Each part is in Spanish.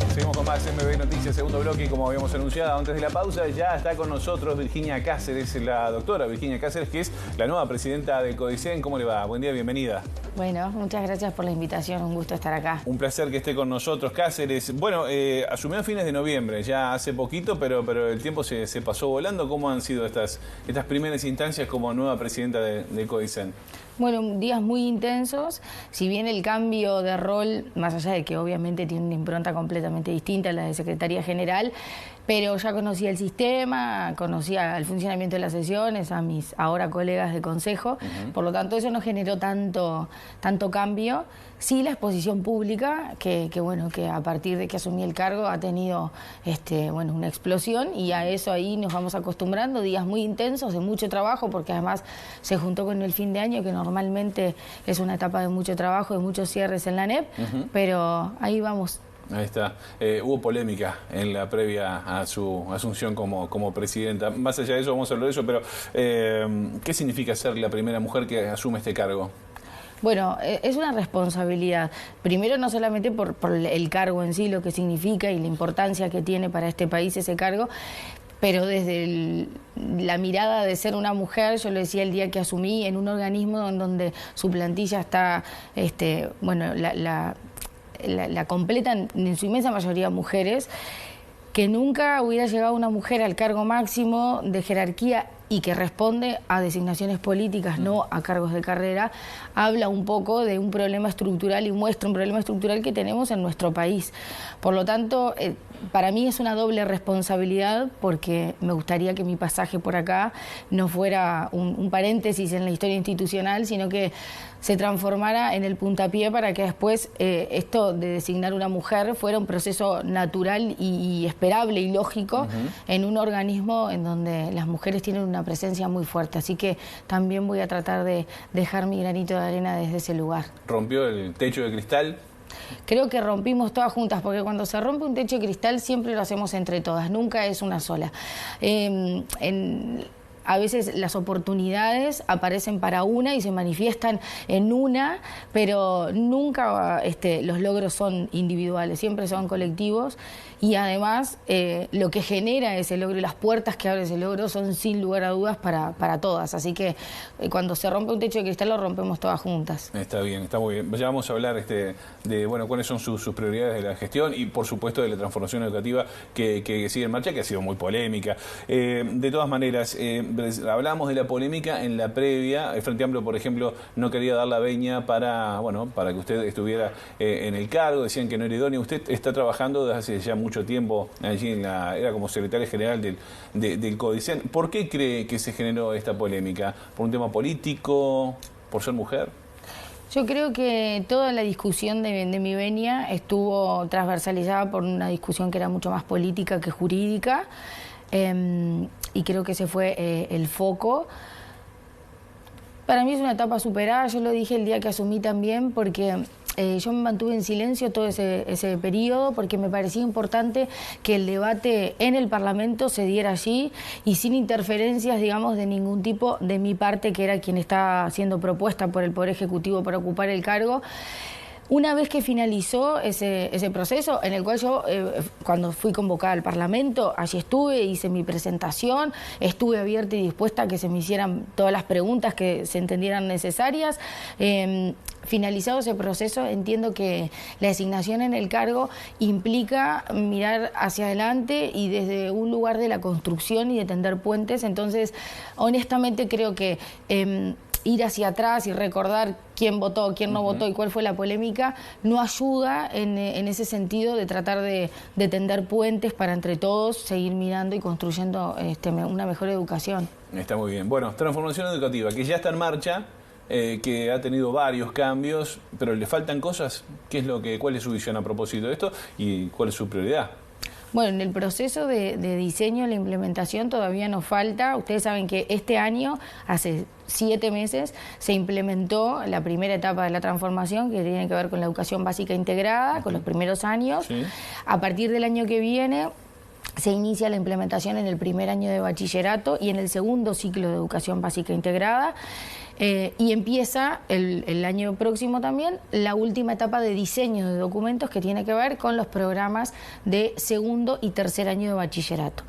Seguimos con más MB Noticias, segundo bloque, y como habíamos anunciado antes de la pausa, ya está con nosotros Virginia Cáceres, la doctora Virginia Cáceres, que es la nueva presidenta del CODICEN. ¿Cómo le va? Buen día, bienvenida. Bueno, muchas gracias por la invitación, un gusto estar acá. Un placer que esté con nosotros, Cáceres. Bueno, asumió a fines de noviembre, ya hace poquito, pero el tiempo se pasó volando. ¿Cómo han sido estas primeras instancias como nueva presidenta del CODICEN? Bueno, días muy intensos, si bien el cambio de rol, más allá de que obviamente tiene una impronta completamente distinta a la de Secretaría General, pero ya conocía el sistema, conocía el funcionamiento de las sesiones, a mis ahora colegas de consejo, por lo tanto eso no generó tanto cambio. Sí, la exposición pública, que a partir de que asumí el cargo ha tenido una explosión, y a eso ahí nos vamos acostumbrando, días muy intensos, de mucho trabajo, porque además se juntó con el fin de año, que normalmente es una etapa de mucho trabajo, de muchos cierres en la ANEP, pero ahí vamos. Ahí está. Hubo polémica en la previa a su asunción como presidenta. Más allá de eso, vamos a hablar de eso, pero ¿qué significa ser la primera mujer que asume este cargo? Bueno, es una responsabilidad. Primero, no solamente por el cargo en sí, lo que significa y la importancia que tiene para este país ese cargo, pero desde la mirada de ser una mujer, yo lo decía el día que asumí, en un organismo en donde su plantilla está, la completan en su inmensa mayoría mujeres, que nunca hubiera llegado una mujer al cargo máximo de jerarquía y que responde a designaciones políticas, no a cargos de carrera, habla un poco de un problema estructural y muestra un problema estructural que tenemos en nuestro país. Por lo tanto, para mí es una doble responsabilidad, porque me gustaría que mi pasaje por acá no fuera un paréntesis en la historia institucional, sino que se transformara en el puntapié para que después esto de designar una mujer fuera un proceso natural y esperable y lógico en un organismo en donde las mujeres tienen una presencia muy fuerte. Así que también voy a tratar de dejar mi granito de arena desde ese lugar. ¿Rompió el techo de cristal? Creo que rompimos todas juntas, porque cuando se rompe un techo de cristal siempre lo hacemos entre todas, nunca es una sola. A veces las oportunidades aparecen para una y se manifiestan en una, pero nunca los logros son individuales, siempre son colectivos, y además lo que genera ese logro y las puertas que abre ese logro son sin lugar a dudas para todas. Así que cuando se rompe un techo de cristal lo rompemos todas juntas. Está bien, está muy bien. Ya vamos a hablar de cuáles son sus prioridades de la gestión y por supuesto de la transformación educativa que sigue en marcha, que ha sido muy polémica. De todas maneras, hablamos de la polémica en la previa. El Frente Amplio, por ejemplo, no quería dar la veña para que usted estuviera en el cargo, decían que no era idóneo. Usted está trabajando desde hace ya mucho tiempo allí era como secretaria general del CODICEN. ¿Por qué cree que se generó esta polémica? ¿Por un tema político? ¿Por ser mujer? Yo creo que toda la discusión de mi venia estuvo transversalizada por una discusión que era mucho más política que jurídica, y creo que ese fue el foco. Para mí es una etapa superada, yo lo dije el día que asumí también, porque yo me mantuve en silencio todo ese periodo, porque me parecía importante que el debate en el Parlamento se diera allí y sin interferencias, digamos, de ningún tipo de mi parte, que era quien está siendo propuesta por el Poder Ejecutivo para ocupar el cargo. Una vez que finalizó ese proceso, en el cual yo, cuando fui convocada al Parlamento, allí estuve, hice mi presentación, estuve abierta y dispuesta a que se me hicieran todas las preguntas que se entendieran necesarias. Finalizado ese proceso, entiendo que la designación en el cargo implica mirar hacia adelante y desde un lugar de la construcción y de tender puentes. Entonces, honestamente creo que ir hacia atrás y recordar quién votó, quién no votó y cuál fue la polémica, no ayuda en ese sentido de tratar de tender puentes para entre todos seguir mirando y construyendo una mejor educación. Está muy bien. Bueno, transformación educativa, que ya está en marcha, que ha tenido varios cambios, pero le faltan cosas. ¿Cuál es su visión a propósito de esto y cuál es su prioridad? Bueno, en el proceso de diseño, la implementación todavía nos falta. Ustedes saben que este año, hace 7 meses, se implementó la primera etapa de la transformación, que tiene que ver con la educación básica integrada, con los primeros años. Sí. A partir del año que viene se inicia la implementación en el primer año de bachillerato y en el segundo ciclo de educación básica integrada. Y empieza el año próximo también la última etapa de diseño de documentos que tiene que ver con los programas de segundo y tercer año de bachillerato.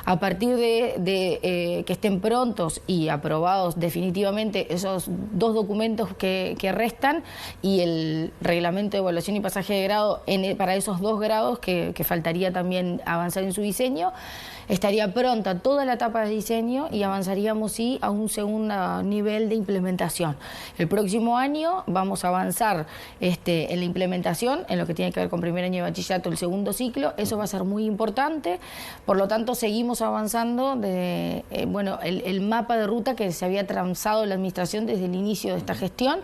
A partir de que estén prontos y aprobados definitivamente esos dos documentos que restan y el reglamento de evaluación y pasaje de grado para esos 2 grados que faltaría también avanzar en su diseño, estaría pronta toda la etapa de diseño y avanzaríamos sí a un segundo nivel de implementación. El próximo año vamos a avanzar en la implementación, en lo que tiene que ver con primer año de bachillerato, el segundo ciclo. Eso va a ser muy importante. Por lo tanto, seguimos avanzando el mapa de ruta que se había trazado la administración desde el inicio de esta gestión,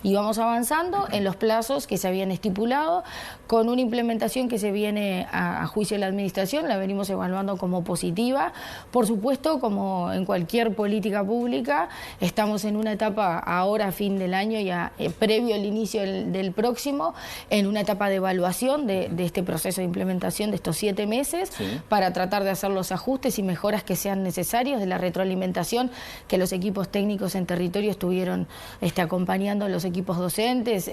y vamos avanzando en los plazos que se habían estipulado, con una implementación que se viene a juicio de la administración. La venimos evaluando como positiva. Por supuesto, como en cualquier política pública, estamos en una etapa ahora a fin del año, ya previo al inicio del próximo, en una etapa de evaluación de este proceso de implementación de estos 7 meses, para tratar de hacer los ajustes y mejoras que sean necesarios, de la retroalimentación que los equipos técnicos en territorio estuvieron acompañando a los equipos docentes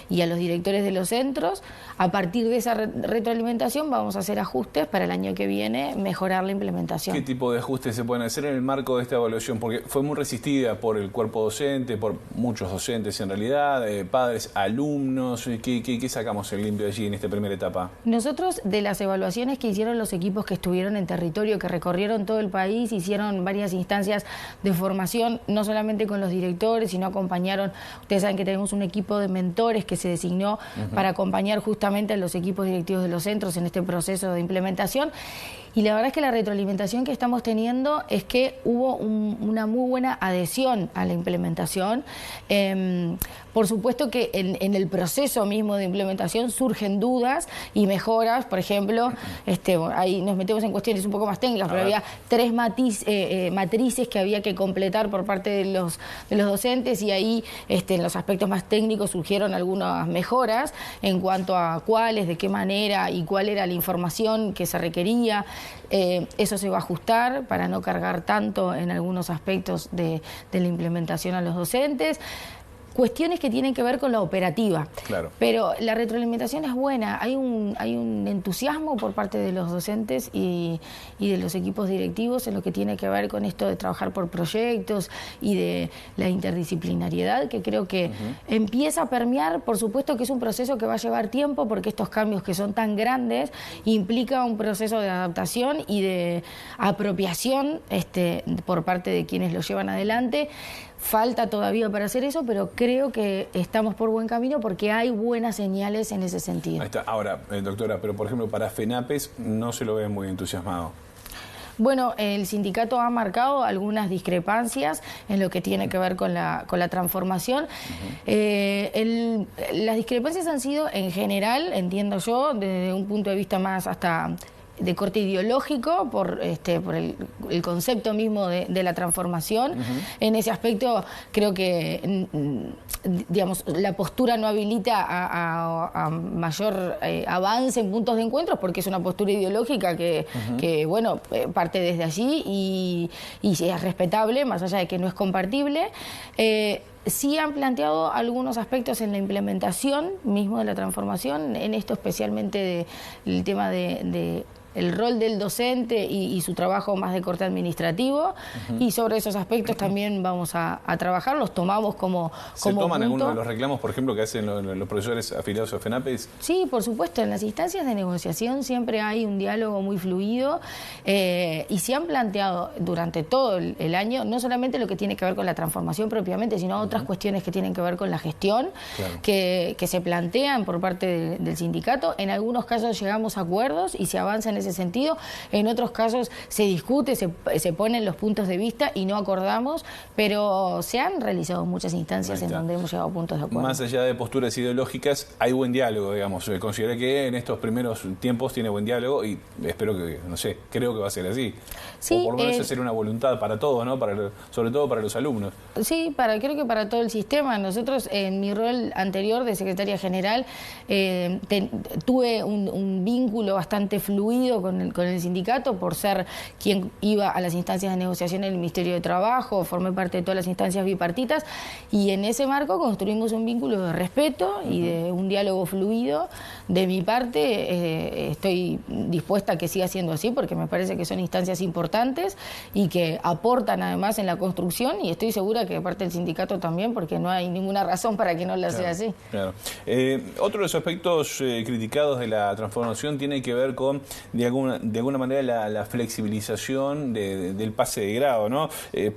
y a los directores de los centros. A partir de esa retroalimentación vamos a hacer ajustes para el año que viene, mejorar la implementación. ¿Qué tipo de ajustes se pueden hacer en el marco de esta evaluación? Porque fue muy resistida por el cuerpo docente, por muchos docentes en realidad, padres, alumnos. ¿Qué sacamos en limpio allí en esta primera etapa? Nosotros, de las evaluaciones que hicieron los equipos que estuvieron en territorio, que recorrieron todo el país, hicieron varias instancias de formación, no solamente con los directores, sino acompañaron. Ustedes saben que tenemos un equipo de mentores que se designó para acompañar justamente a los equipos directivos de los centros en este proceso de implementación. Y la verdad es que la retroalimentación que estamos teniendo es que hubo una muy buena adhesión a la implementación. Por supuesto que en el proceso mismo de implementación surgen dudas y mejoras. Por ejemplo, ahí nos metemos en cuestiones un poco más técnicas, pero había 3 matrices que había que completar por parte de los docentes, y ahí en los aspectos más técnicos surgieron algunas mejoras en cuanto a cuáles, de qué manera y cuál era la información que se requería. Eso se va a ajustar para no cargar tanto en algunos aspectos de la implementación a los docentes. Cuestiones que tienen que ver con la operativa. Claro. Pero la retroalimentación es buena. Hay un entusiasmo por parte de los docentes y de los equipos directivos en lo que tiene que ver con esto de trabajar por proyectos y de la interdisciplinariedad, que creo que empieza a permear. Por supuesto que es un proceso que va a llevar tiempo, porque estos cambios que son tan grandes implica un proceso de adaptación y de apropiación por parte de quienes lo llevan adelante. Falta todavía para hacer eso, pero creo que estamos por buen camino porque hay buenas señales en ese sentido. Ahí está. Ahora, doctora, pero por ejemplo para FENAPES no se lo ve muy entusiasmado. Bueno, el sindicato ha marcado algunas discrepancias en lo que tiene que ver con la transformación. Las discrepancias han sido, en general, entiendo yo, desde un punto de vista más hasta de corte ideológico, por el concepto mismo de la transformación. En ese aspecto creo que digamos, la postura no habilita a mayor avance en puntos de encuentro, porque es una postura ideológica que parte desde allí y es respetable, más allá de que no es compartible. Sí han planteado algunos aspectos en la implementación mismo de la transformación, en esto especialmente el tema de el rol del docente y su trabajo más de corte administrativo, y sobre esos aspectos también vamos a trabajar, los tomamos como ¿Se toman punto. algunos de los reclamos, por ejemplo, que hacen los profesores afiliados a FENAPES? Sí, por supuesto, en las instancias de negociación siempre hay un diálogo muy fluido, y se han planteado durante todo el año, no solamente lo que tiene que ver con la transformación propiamente, sino otras cuestiones que tienen que ver con la gestión, que se plantean por parte del sindicato. En algunos casos llegamos a acuerdos y se avanza en ese sentido, en otros casos se discute, se ponen los puntos de vista y no acordamos, pero se han realizado muchas instancias en donde hemos llegado a puntos de acuerdo. Más allá de posturas ideológicas, hay buen diálogo, digamos. Considero que en estos primeros tiempos tiene buen diálogo y espero que, no sé, creo que va a ser así. Sí, o por lo menos hacer una voluntad para todos, ¿no? Sobre todo para los alumnos. Sí, creo que para todo el sistema. Nosotros, en mi rol anterior de secretaria general, tuve un vínculo bastante fluido comprometido con el sindicato por ser quien iba a las instancias de negociación en el Ministerio de Trabajo, formé parte de todas las instancias bipartitas, y en ese marco construimos un vínculo de respeto y de un diálogo fluido. De mi parte, estoy dispuesta a que siga siendo así, porque me parece que son instancias importantes y que aportan además en la construcción, y estoy segura que de parte del sindicato también, porque no hay ninguna razón para que no la sea así. Claro. Otro de los aspectos criticados de la transformación tiene que ver con, de alguna manera, la flexibilización del pase de grado, ¿no?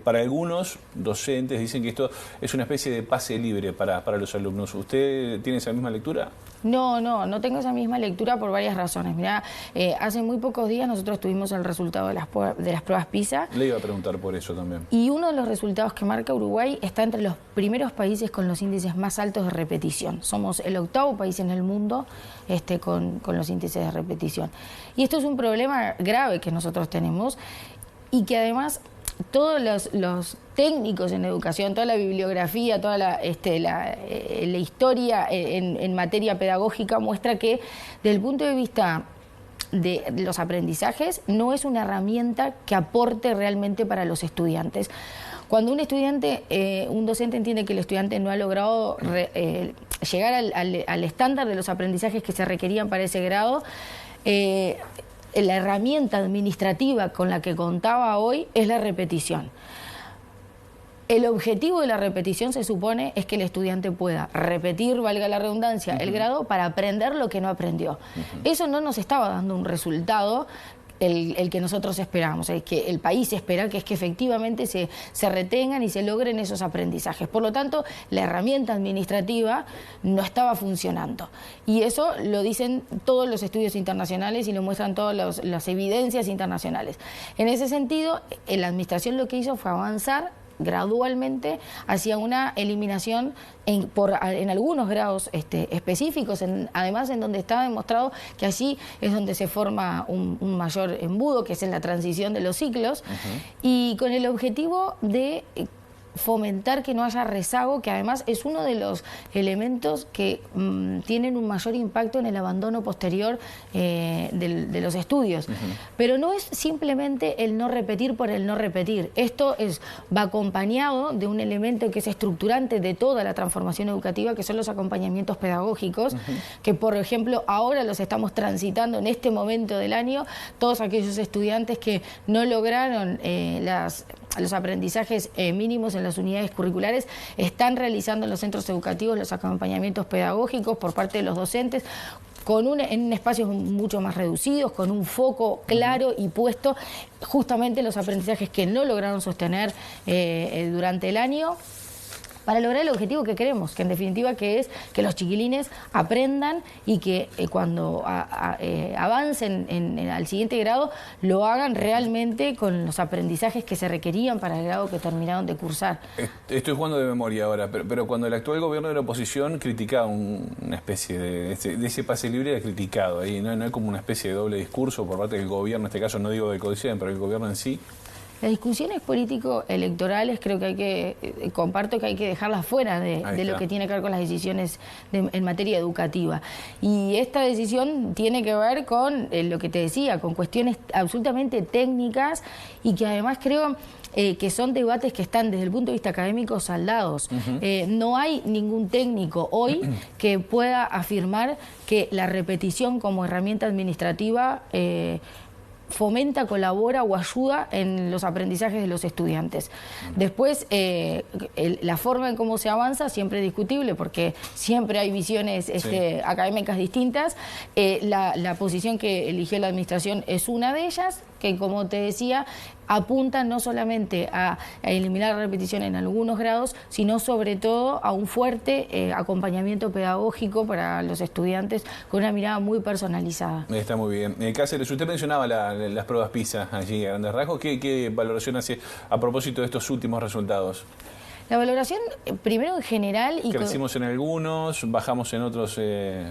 Para algunos docentes dicen que esto es una especie de pase libre para los alumnos. ¿Usted tiene esa misma lectura? No tengo esa misma lectura por varias razones. Mirá, hace muy pocos días nosotros tuvimos el resultado de las pruebas PISA. Le iba a preguntar por eso también. Y uno de los resultados que marca Uruguay está entre los primeros países con los índices más altos de repetición. Somos el 8º país en el mundo con los índices de repetición. Y esto es un problema grave que nosotros tenemos y que además todos los técnicos en educación, toda la bibliografía, toda la historia en materia pedagógica muestra que desde el punto de vista de los aprendizajes no es una herramienta que aporte realmente para los estudiantes. Cuando un docente entiende que el estudiante no ha logrado llegar al estándar de los aprendizajes que se requerían para ese grado, la herramienta administrativa con la que contaba hoy es la repetición. El objetivo de la repetición, se supone, es que el estudiante pueda repetir, valga la redundancia, el grado para aprender lo que no aprendió. Eso no nos estaba dando un resultado el que nosotros esperamos, el que el país espera, que es que efectivamente se retengan y se logren esos aprendizajes. Por lo tanto, la herramienta administrativa no estaba funcionando. Y eso lo dicen todos los estudios internacionales y lo muestran todas las evidencias internacionales. En ese sentido, la administración lo que hizo fue avanzar gradualmente hacia una eliminación en algunos grados específicos, además en donde está demostrado que allí es donde se forma un mayor embudo, que es en la transición de los ciclos, y con el objetivo de fomentar que no haya rezago, que además es uno de los elementos que tienen un mayor impacto en el abandono posterior de los estudios. Pero no es simplemente el no repetir por el no repetir. Esto va acompañado de un elemento que es estructurante de toda la transformación educativa, que son los acompañamientos pedagógicos, que por ejemplo ahora los estamos transitando en este momento del año, todos aquellos estudiantes que no lograron los aprendizajes mínimos en las unidades curriculares están realizando en los centros educativos los acompañamientos pedagógicos por parte de los docentes en espacios mucho más reducidos, con un foco claro y puesto justamente en los aprendizajes que no lograron sostener durante el año, para lograr el objetivo que queremos, que en definitiva que es que los chiquilines aprendan y que cuando avancen al siguiente grado lo hagan realmente con los aprendizajes que se requerían para el grado que terminaron de cursar. Estoy jugando de memoria ahora, pero cuando el actual gobierno de la oposición criticaba una especie de ese pase libre, era criticado, ahí no hay como una especie de doble discurso por parte del gobierno, en este caso no digo del CODICEN, pero el gobierno en sí. Las discusiones político-electorales creo que comparto que hay que dejarlas fuera de lo que tiene que ver con las decisiones en materia educativa. Y esta decisión tiene que ver con lo que te decía, con cuestiones absolutamente técnicas y que además creo que son debates que están desde el punto de vista académico saldados. No hay ningún técnico hoy que pueda afirmar que la repetición como herramienta administrativa fomenta, colabora o ayuda en los aprendizajes de los estudiantes. Después, la forma en cómo se avanza siempre es discutible porque siempre hay visiones académicas distintas. La posición que eligió la administración es una de ellas, que como te decía, apunta no solamente a eliminar la repetición en algunos grados, sino sobre todo a un fuerte acompañamiento pedagógico para los estudiantes con una mirada muy personalizada. Está muy bien. Cáceres, usted mencionaba las pruebas PISA allí a grandes rasgos. ¿Qué valoración hace a propósito de estos últimos resultados? La valoración, primero en general... Crecimos en algunos, bajamos en otros,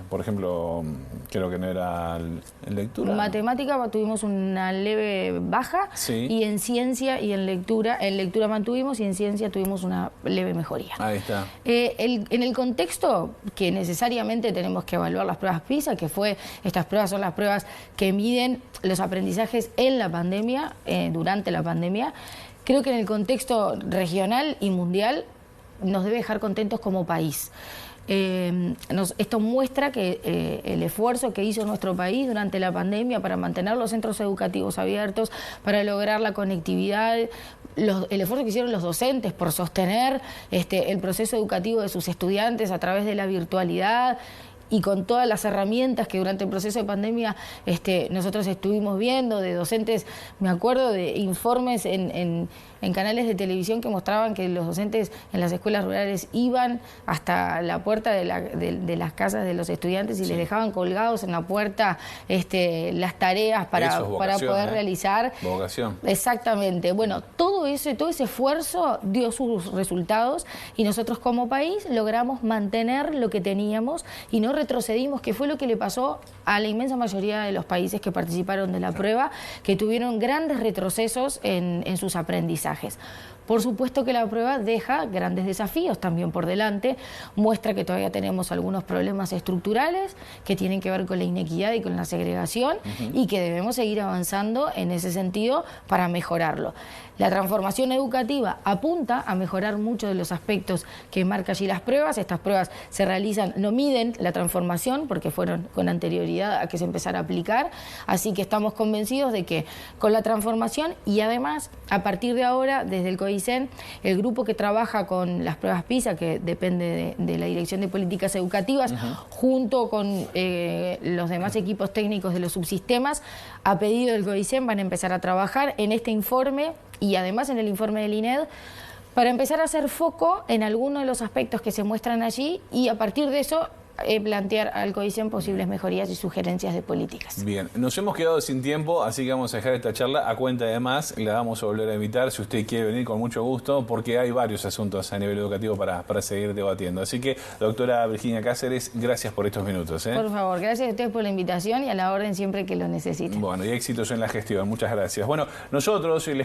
por ejemplo, creo que no era en lectura. Matemática tuvimos una leve baja, sí. Y en ciencia y en lectura mantuvimos y en ciencia tuvimos una leve mejoría. Ahí está. En el contexto que necesariamente tenemos que evaluar las pruebas PISA, estas pruebas son las pruebas que miden los aprendizajes en la pandemia, durante la pandemia. Creo que en el contexto regional y mundial nos debe dejar contentos como país. Esto muestra que el esfuerzo que hizo nuestro país durante la pandemia para mantener los centros educativos abiertos, para lograr la conectividad, el esfuerzo que hicieron los docentes por sostener el proceso educativo de sus estudiantes a través de la virtualidad, y con todas las herramientas que durante el proceso de pandemia nosotros estuvimos viendo, de docentes, me acuerdo de informes en canales de televisión que mostraban que los docentes en las escuelas rurales iban hasta la puerta de las casas de los estudiantes y les dejaban colgados en la puerta las tareas para poder realizar. Vocación. Exactamente. Bueno, todo ese esfuerzo dio sus resultados y nosotros como país logramos mantener lo que teníamos y no retrocedimos, que fue lo que le pasó a la inmensa mayoría de los países que participaron de la prueba, que tuvieron grandes retrocesos en sus aprendizajes. Por supuesto que la prueba deja grandes desafíos también por delante, muestra que todavía tenemos algunos problemas estructurales que tienen que ver con la inequidad y con la segregación y que debemos seguir avanzando en ese sentido para mejorarlo. La transformación educativa apunta a mejorar muchos de los aspectos que marca allí las pruebas. Estas pruebas se realizan, no miden la transformación porque fueron con anterioridad a que se empezara a aplicar, así que estamos convencidos de que con la transformación y además a partir de ahora desde el CODICEN, el grupo que trabaja con las pruebas PISA, que depende de la Dirección de Políticas Educativas, junto con los demás equipos técnicos de los subsistemas, a pedido del CODICEN van a empezar a trabajar en este informe y además en el informe del INED para empezar a hacer foco en algunos de los aspectos que se muestran allí y a partir de eso plantear al CODICEN posibles mejorías y sugerencias de políticas. Bien, nos hemos quedado sin tiempo, así que vamos a dejar esta charla a cuenta de más. La vamos a volver a invitar si usted quiere venir con mucho gusto, porque hay varios asuntos a nivel educativo para seguir debatiendo. Así que, doctora Virginia Cáceres, gracias por estos minutos. Por favor, gracias a ustedes por la invitación y a la orden siempre que lo necesiten. Bueno, y éxitos en la gestión. Muchas gracias. Bueno, nosotros...